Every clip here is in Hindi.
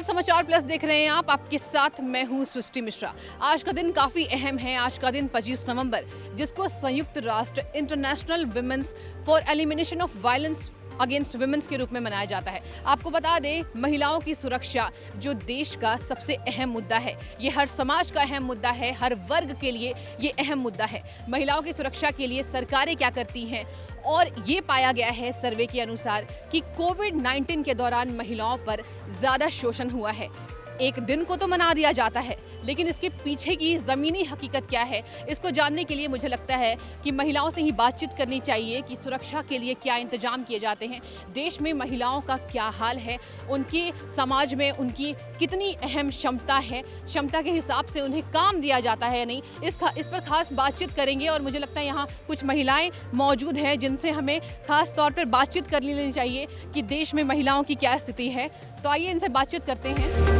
समाचार प्लस देख रहे हैं आप, आपके साथ मैं हूं सृष्टि मिश्रा। आज का दिन काफी अहम है। आज का दिन 25 नवंबर, जिसको संयुक्त राष्ट्र international women's for elimination of violence against women's के रूप में मनाया जाता है। आपको बता दें, महिलाओं की सुरक्षा जो देश का सबसे अहम मुद्दा है, ये हर समाज का अहम मुद्दा है, हर वर्ग के लिए ये अहम मुद्दा है। महिलाओं की सुरक्षा के लिए सरकारें क्या करती हैं, और ये पाया गया है सर्वे के अनुसार कि कोविड-19 के दौरान महिलाओं पर ज़्यादा शोषण हुआ है। एक दिन को तो मना दिया जाता है, लेकिन इसके पीछे की ज़मीनी हकीकत क्या है, इसको जानने के लिए मुझे लगता है कि महिलाओं से ही बातचीत करनी चाहिए कि सुरक्षा के लिए क्या इंतजाम किए जाते हैं, देश में महिलाओं का क्या हाल है, उनके समाज में उनकी कितनी अहम क्षमता है, क्षमता के हिसाब से उन्हें काम दिया जाता है या नहीं, इस पर खास बातचीत करेंगे। और मुझे लगता है यहाँ कुछ महिलाएँ मौजूद हैं जिनसे हमें खास तौर पर बातचीत कर लेनी चाहिए कि देश में महिलाओं की क्या स्थिति है। तो आइए इनसे बातचीत करते हैं।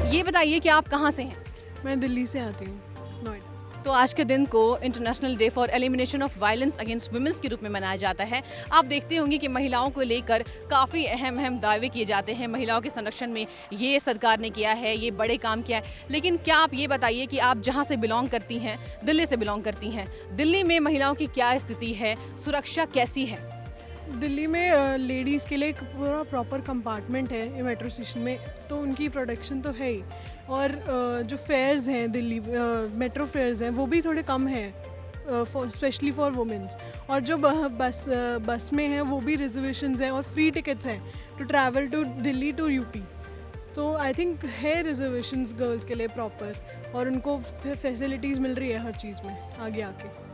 ये बताइए कि आप कहाँ से हैं? मैं दिल्ली से आती हूँ, नोएडा। तो आज के दिन को international day for elimination of violence against womens के रूप में मनाया जाता है। आप देखते होंगे कि महिलाओं को लेकर काफ़ी अहम दावे किए जाते हैं। महिलाओं के संरक्षण में ये सरकार ने किया है, ये बड़े काम किया है। लेकिन क्या आप ये बताइए कि आप जहाँ से बिलोंग करती हैं, दिल्ली से बिलोंग करती हैं, दिल्ली में महिलाओं की क्या स्थिति है, सुरक्षा कैसी है? दिल्ली में लेडीज़ के लिए एक पूरा प्रॉपर कंपार्टमेंट है मेट्रो स्टेशन में, तो उनकी प्रोटेक्शन तो है ही। और जो फेयर्स हैं दिल्ली मेट्रो फेयर्स हैं वो भी थोड़े कम हैं स्पेशली फॉर वुमेंस। और जो बस में हैं वो भी रिजर्वेशंस हैं और फ्री टिकट्स हैं to travel to Delhi to UP. तो आई थिंक है रिजर्वेशंस गर्ल्स के लिए प्रॉपर, और उनको फैसिलिटीज़ मिल रही है हर चीज़ में आगे आके।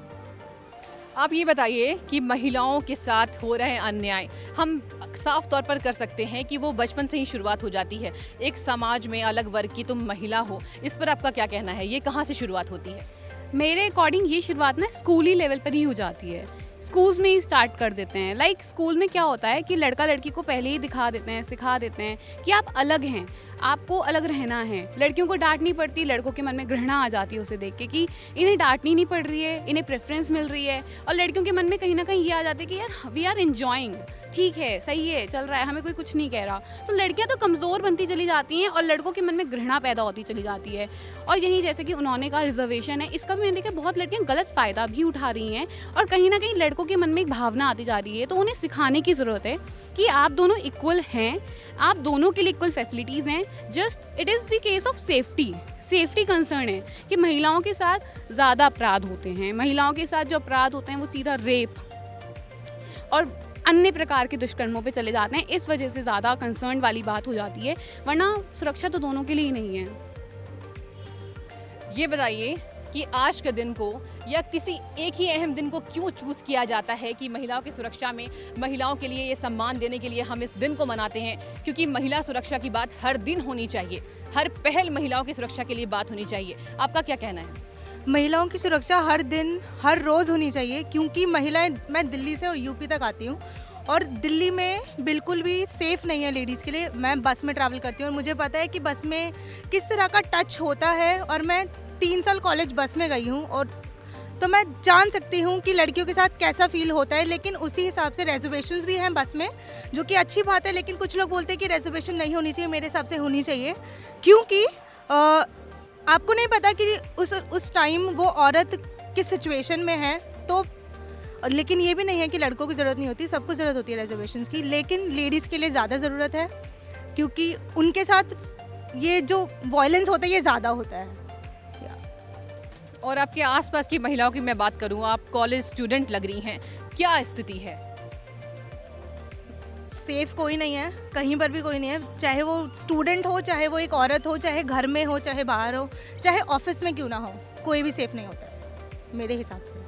आप ये बताइए कि महिलाओं के साथ हो रहे अन्याय हम साफ तौर पर कर सकते हैं कि वो बचपन से ही शुरुआत हो जाती है। एक समाज में अलग वर्ग की तुम महिला हो, इस पर आपका क्या कहना है? ये कहाँ से शुरुआत होती है? मेरे अकॉर्डिंग ये शुरुआत ना स्कूली लेवल पर ही हो जाती है। स्कूल्स में ही स्टार्ट कर देते हैं। लाइक स्कूल में क्या होता है कि लड़का लड़की को पहले ही दिखा देते हैं, सिखा देते हैं कि आप अलग हैं, आपको अलग रहना है। लड़कियों को डांटनी पड़ती, लड़कों के मन में घृणा आ जाती है उसे देख के कि इन्हें डांटनी नहीं पड़ रही है, इन्हें प्रेफरेंस मिल रही है। और लड़कियों के मन में कहीं ना कहीं ये आ जाती है कि यार वी आर एंजॉइंग, ठीक है, सही है, चल रहा है, हमें कोई कुछ नहीं कह रहा। तो लड़कियां तो कमज़ोर बनती चली जाती हैं और लड़कों के मन में घृणा पैदा होती चली जाती है। और यहीं जैसे कि उन्होंने कहा रिजर्वेशन है, इसका भी मैंने देखा बहुत लड़कियां गलत फ़ायदा भी उठा रही हैं। और कहीं ना कहीं लड़कों के मन में एक भावना आती जा रही है। तो उन्हें सिखाने की ज़रूरत है कि आप दोनों इक्वल हैं, आप दोनों के लिए इक्वल फैसिलिटीज़ हैं। Just it is the case of safety concern है कि महिलाओं के साथ ज़्यादा अपराध होते हैं। महिलाओं के साथ जो अपराध होते हैं वो सीधा रेप और अन्य प्रकार के दुष्कर्मों पे चले जाते हैं। इस वजह से ज़्यादा कंसर्न वाली बात हो जाती है, वरना सुरक्षा तो दोनों के लिए ही नहीं है। ये बताइए कि आज के दिन को या किसी एक ही अहम दिन को क्यों चूज़ किया जाता है कि महिलाओं की सुरक्षा में, महिलाओं के लिए ये सम्मान देने के लिए हम इस दिन को मनाते हैं? क्योंकि महिला सुरक्षा की बात हर दिन होनी चाहिए, हर पहल महिलाओं की सुरक्षा के लिए बात होनी चाहिए। आपका क्या कहना है? महिलाओं की सुरक्षा हर दिन हर रोज़ होनी चाहिए, क्योंकि महिलाएं, मैं दिल्ली से और यूपी तक आती हूँ और दिल्ली में बिल्कुल भी सेफ़ नहीं है लेडीज़ के लिए। मैं बस में ट्रैवल करती हूँ और मुझे पता है कि बस में किस तरह का टच होता है। और मैं 3 साल कॉलेज बस में गई हूँ, और तो मैं जान सकती हूँ कि लड़कियों के साथ कैसा फील होता है। लेकिन उसी हिसाब से रिजर्वेशंस भी हैं बस में, जो कि अच्छी बात है। लेकिन कुछ लोग बोलते हैं कि रिजर्वेशन नहीं होनी चाहिए। मेरे हिसाब से होनी चाहिए, क्योंकि आपको नहीं पता कि उस टाइम वो औरत किस सिचुएशन में है। तो लेकिन ये भी नहीं है कि लड़कों की ज़रूरत नहीं होती, सबको ज़रूरत होती है रिजर्वेशंस की। लेकिन लेडीज़ के लिए ज़्यादा ज़रूरत है, क्योंकि उनके साथ ये जो वायलेंस होता है ये ज़्यादा होता है। और आपके आसपास की महिलाओं की मैं बात करूं, आप कॉलेज स्टूडेंट लग रही हैं, क्या स्थिति है? सेफ कोई नहीं है, कहीं पर भी कोई नहीं है। चाहे वो स्टूडेंट हो, चाहे वो एक औरत हो, चाहे घर में हो, चाहे बाहर हो, चाहे ऑफिस में क्यों ना हो, कोई भी सेफ नहीं होता है मेरे हिसाब से।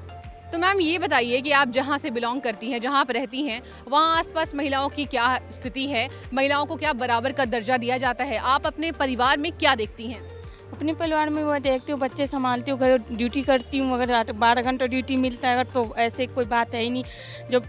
तो मैम ये बताइए कि आप जहाँ से बिलोंग करती हैं, जहाँ पर रहती हैं, वहाँ आसपास महिलाओं की क्या स्थिति है? महिलाओं को क्या बराबर का दर्जा दिया जाता है? आप अपने परिवार में क्या देखती हैं? अपने परिवार में वो देखती हूँ, बच्चे संभालती हूँ, घर ड्यूटी करती हूँ। अगर 12 घंटा ड्यूटी मिलता है तो ऐसे कोई बात है ही नहीं। जो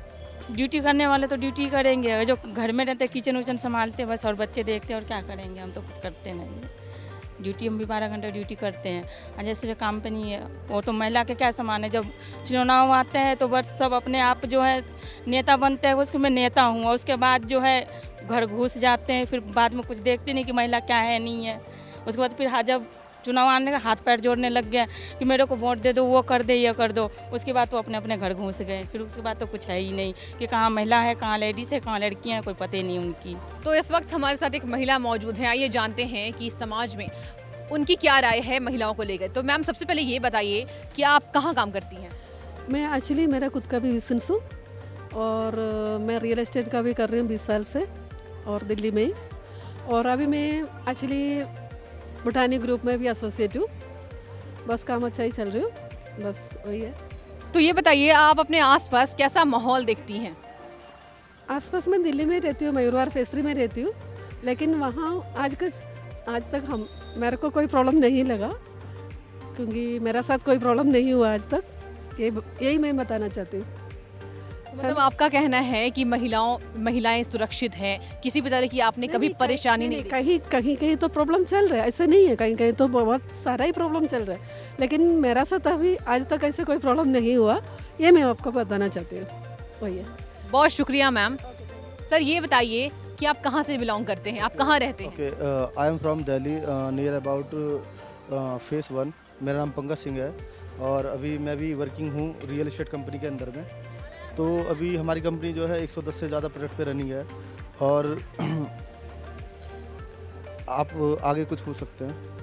ड्यूटी करने वाले तो ड्यूटी करेंगे, अगर जो घर में रहते किचन विचन संभालते बस, और बच्चे देखते और क्या करेंगे, हम तो कुछ करते नहीं। ड्यूटी हम भी 12 घंटे ड्यूटी करते हैं। और जैसे कंपनी है वो तो महिला के क्या समान है, जब चुनाव आते हैं तो बस सब अपने आप जो है नेता बनते हैं, उसके मैं नेता हूँ, और उसके बाद जो है घर घुस जाते हैं, फिर बाद में कुछ देखते नहीं कि महिला क्या है नहीं है। उसके बाद फिर जब चुनाव आने का हाथ पैर जोड़ने लग गया कि मेरे को वोट दे दो, वो कर दे, ये कर दो, उसके बाद तो अपने अपने घर घुस गए। फिर उसके बाद तो कुछ है ही नहीं कि कहाँ महिला है, कहाँ लेडीज़ है, कहाँ लड़कियाँ हैं, कोई पता ही नहीं उनकी। तो इस वक्त हमारे साथ एक महिला मौजूद है, आइए जानते हैं कि समाज में उनकी क्या राय है महिलाओं को लेकर। तो मैम सबसे पहले ये बताइए कि आप कहाँ काम करती हैं? मैं एक्चुअली मेरा खुद का भी बिजनेस हूँ और मैं रियल एस्टेट का भी कर रही हूँ 20 साल से और दिल्ली में ही। और अभी मैं एक्चुअली बुटानी ग्रुप में भी एसोसिएट हूँ। बस काम अच्छा ही चल रही हूँ, बस वही है। तो ये बताइए आप अपने आसपास कैसा माहौल देखती हैं? आसपास मैं दिल्ली में रहती हूँ, मयूरवार फेस 3 में रहती हूँ, लेकिन वहाँ आज तक मेरे को कोई प्रॉब्लम नहीं लगा, क्योंकि मेरा साथ कोई प्रॉब्लम नहीं हुआ आज तक। यही मैं बताना चाहती हूँ। मतलब आपका कहना है कि महिलाएं सुरक्षित हैं, किसी भी तरह की आपने कभी परेशानी नहीं देखी? कहीं तो प्रॉब्लम चल रहा है, ऐसे नहीं है, कहीं तो बहुत सारा ही प्रॉब्लम चल रहा है, लेकिन मेरा साथ अभी आज तक ऐसे कोई प्रॉब्लम नहीं हुआ। ये मैं आपको बताना चाहती हूँ, वही है। बहुत शुक्रिया मैम। सर ये बताइए कि आप कहाँ से बिलोंग करते हैं, आप कहाँ रहते हैं? Okay, I am from Delhi, near about face 1। मेरा नाम पंकज सिंह है और अभी मैं भी वर्किंग हूँ रियल एस्टेट कंपनी के अंदर में। तो अभी हमारी कंपनी जो है 110 से ज़्यादा प्रोजेक्ट पे रनिंग है। और आप आगे कुछ पूछ सकते हैं।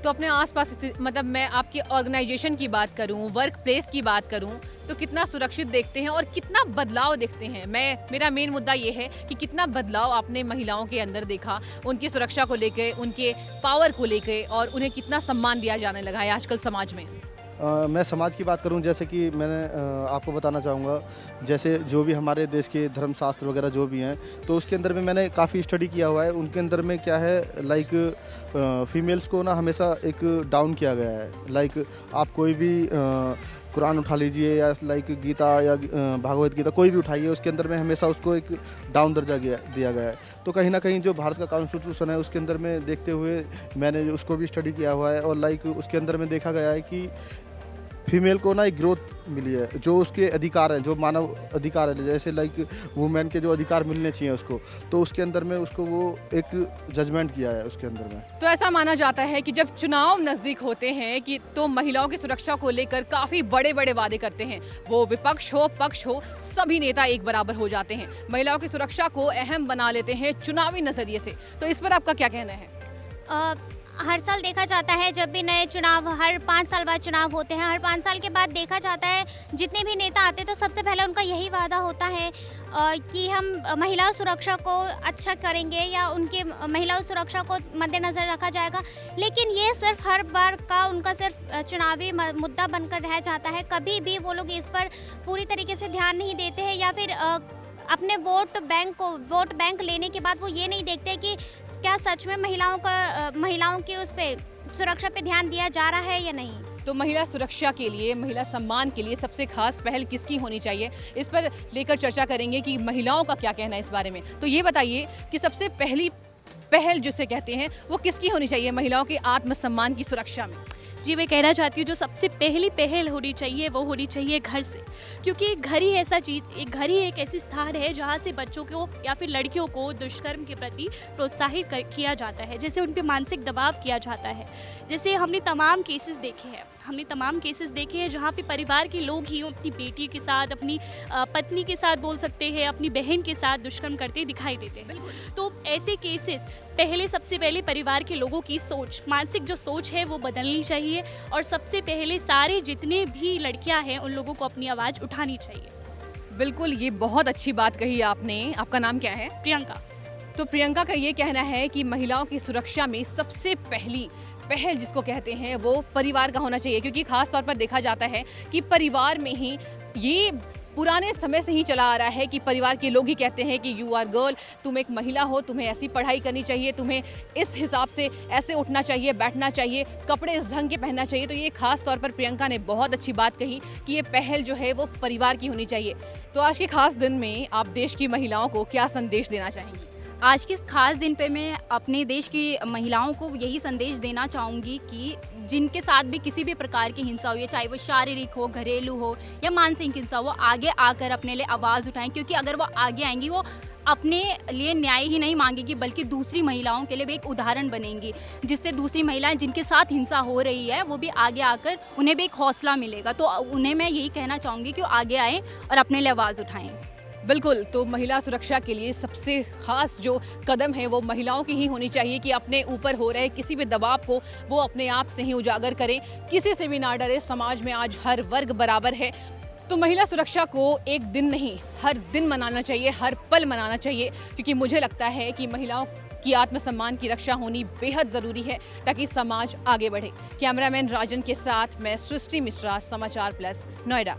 तो अपने आसपास मतलब मैं आपकी ऑर्गेनाइजेशन की बात करूं, वर्क प्लेस की बात करूं, तो कितना सुरक्षित देखते हैं और कितना बदलाव देखते हैं? मेरा मेन मुद्दा ये है कि कितना बदलाव आपने महिलाओं के अंदर देखा, उनकी सुरक्षा को लेकर, उनके पावर को लेकर, और उन्हें कितना सम्मान दिया जाने लगा है आजकल समाज में? मैं समाज की बात करूं, जैसे कि मैंने आपको बताना चाहूँगा, जैसे जो भी हमारे देश के धर्मशास्त्र वगैरह जो भी हैं, तो उसके अंदर में मैंने काफ़ी स्टडी किया हुआ है। उनके अंदर में क्या है, लाइक फीमेल्स को ना हमेशा एक डाउन किया गया है। लाइक आप कोई भी कुरान उठा लीजिए या लाइक गीता या भागवत गीता कोई भी उठाइए, उसके अंदर में हमेशा उसको एक डाउन दर्जा दिया गया है। तो कहीं ना कहीं जो भारत का कॉन्स्टिट्यूशन है उसके अंदर में देखते हुए मैंने उसको भी स्टडी किया हुआ है। और लाइक उसके अंदर में देखा गया है कि फीमेल को ना एक ग्रोथ मिली है, जो उसके अधिकार हैं, जो मानव अधिकार है, जैसे लाइक वुमेन के जो अधिकार मिलने चाहिए उसको, तो उसके अंदर में उसको वो एक जजमेंट किया है उसके अंदर में। तो ऐसा माना जाता है कि जब चुनाव नजदीक होते हैं कि तो महिलाओं की सुरक्षा को लेकर काफी बड़े बड़े वादे करते हैं। वो विपक्ष हो पक्ष हो, सभी नेता एक बराबर हो जाते हैं, महिलाओं की सुरक्षा को अहम बना लेते हैं चुनावी नजरिए से। तो इस पर आपका क्या कहना है? हर साल देखा जाता है, जब भी नए चुनाव, हर 5 साल बाद चुनाव होते हैं, हर 5 साल के बाद देखा जाता है जितने भी नेता आते हैं तो सबसे पहले उनका यही वादा होता है कि हम महिला सुरक्षा को अच्छा करेंगे या उनके महिला सुरक्षा को मद्देनज़र रखा जाएगा। लेकिन ये सिर्फ हर बार का उनका सिर्फ चुनावी मुद्दा बनकर रह जाता है। कभी भी वो लोग इस पर पूरी तरीके से ध्यान नहीं देते हैं, या फिर अपने वोट बैंक लेने के बाद वो ये नहीं देखते कि क्या सच में महिलाओं की उस पे सुरक्षा पे ध्यान दिया जा रहा है या नहीं। तो महिला सुरक्षा के लिए, महिला सम्मान के लिए सबसे खास पहल किसकी होनी चाहिए, इस पर लेकर चर्चा करेंगे कि महिलाओं का क्या कहना है इस बारे में। तो ये बताइए कि सबसे पहली पहल जिसे कहते हैं वो किसकी होनी चाहिए महिलाओं के आत्मसम्मान की सुरक्षा में? जी, मैं कहना चाहती हूँ जो सबसे पहली पहल होनी चाहिए वो होनी चाहिए घर से, क्योंकि घर ही एक ऐसी स्थान है जहाँ से बच्चों को या फिर लड़कियों को दुष्कर्म के प्रति प्रोत्साहित किया जाता है, जैसे उन पर मानसिक दबाव किया जाता है। जैसे हमने तमाम केसेस देखे हैं जहाँ पे परिवार के लोग ही अपनी बेटी के साथ, अपनी पत्नी के साथ बोल सकते हैं, अपनी बहन के साथ दुष्कर्म करते दिखाई देते हैं। तो ऐसे केसेस सबसे पहले परिवार के लोगों की सोच, मानसिक जो सोच है वो बदलनी चाहिए, और सबसे पहले सारे जितने भी लड़कियां हैं उन लोगों को अपनी आवाज़ उठानी चाहिए। बिल्कुल, ये बहुत अच्छी बात कही आपने। आपका नाम क्या है? प्रियंका। तो प्रियंका का ये कहना है कि महिलाओं की सुरक्षा में सबसे पहली पहल जिसको कहते हैं वो परिवार का होना चाहिए, क्योंकि खास तौर पर देखा जाता है कि परिवार में ही ये पुराने समय से ही चला आ रहा है कि परिवार के लोग ही कहते हैं कि यू आर गर्ल, तुम एक महिला हो, तुम्हें ऐसी पढ़ाई करनी चाहिए, तुम्हें इस हिसाब से ऐसे उठना चाहिए, बैठना चाहिए, कपड़े इस ढंग के पहनना चाहिए। तो ये खास तौर पर प्रियंका ने बहुत अच्छी बात कही कि ये पहल जो है वो परिवार की होनी चाहिए। तो आज के खास दिन में आप देश की महिलाओं को क्या संदेश देना चाहेंगी? आज के इस खास दिन पे मैं अपने देश की महिलाओं को यही संदेश देना चाहूँगी कि जिनके साथ भी किसी भी प्रकार की हिंसा हुई है, चाहे वो शारीरिक हो, घरेलू हो या मानसिक हिंसा हो, वो आगे आकर अपने लिए आवाज़ उठाएं, क्योंकि अगर वो आगे आएंगी वो अपने लिए न्याय ही नहीं मांगेगी बल्कि दूसरी महिलाओं के लिए भी एक उदाहरण बनेंगी, जिससे दूसरी महिलाएं जिनके साथ हिंसा हो रही है वो भी आगे आकर उन्हें भी एक हौसला मिलेगा। तो उन्हें मैं यही कहना चाहूँगी कि वो आगे आएँ और अपने लिए आवाज़ उठाएँ। बिल्कुल, तो महिला सुरक्षा के लिए सबसे खास जो कदम है वो महिलाओं की ही होनी चाहिए कि अपने ऊपर हो रहे किसी भी दबाव को वो अपने आप से ही उजागर करें, किसी से भी ना डरे। समाज में आज हर वर्ग बराबर है, तो महिला सुरक्षा को एक दिन नहीं हर दिन मनाना चाहिए, हर पल मनाना चाहिए, क्योंकि मुझे लगता है कि महिलाओं की आत्मसम्मान की रक्षा होनी बेहद ज़रूरी है ताकि समाज आगे बढ़े। कैमरामैन राजन के साथ मैं सृष्टि मिश्रा, समाचार प्लस, नोएडा।